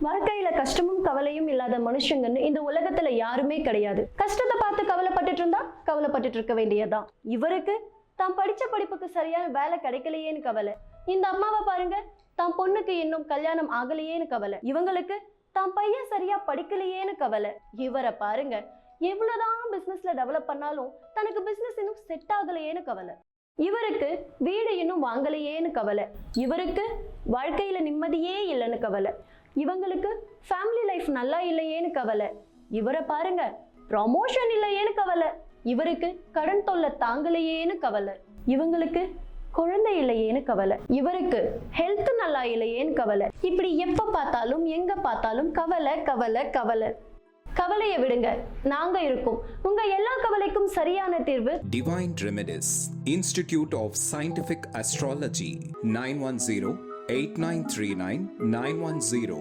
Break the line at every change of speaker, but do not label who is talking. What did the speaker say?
வாழ்க்கையில கஷ்டமும் கவலையும் இல்லாத மனுஷங்கன்னு இந்த உலகத்துல யாருமே கிடையாது. கஷ்டத்தை பார்த்து கவலைப்பட்டுட்டு இருந்தா கவலைப்பட்டுட்டு இருக்க வேண்டியதுதான். இவருக்கு தான் படிச்ச படிப்புக்கு சரியான வேலை கிடைக்கலையேன்னு கவலை. இந்த அம்மாவை பாருங்க, தான் பொண்ணுக்கு இன்னும் கல்யாணம் ஆகலையேன்னு கவலை. இவங்களுக்கு தான் பையன் சரியா படிக்கலையேன்னு கவலை. இவரை பாருங்க, எவ்வளவுதான் பிசினஸ்ல டெவலப் பண்ணாலும் தனக்கு பிசினஸ் இன்னும் செட் ஆகலையேன்னு கவலை. இவருக்கு வீடு இன்னும் வாங்கலையேன்னு கவலை. இவருக்கு வாழ்க்கையில நிம்மதியே இல்லைன்னு கவலை. இவங்களுக்கு ஃபேமிலி லைஃப் நல்லா இல்லையேன்னு கவலை. இவரை பாருங்க, ப்ரமோஷன் இல்லையேன்னு கவலை. இவருக்கு கடன் தொல்லை தாங்கலையேன்னு கவலை. இவங்களுக்கு குழந்தை இல்லையேன்னு கவலை. இவருக்கு ஹெல்த் நல்லா இல்லையேன்னு கவலை. இப்படி எப்ப பார்த்தாலும் எங்க பார்த்தாலும் கவலை கவலை கவலை. கவலையை விடுங்க, நாங்க இருக்கோம். உங்க எல்லா கவலைக்கும் சரியான தீர்வு
Divine Remedies, Institute of Scientific Astrology, 910 8939 910.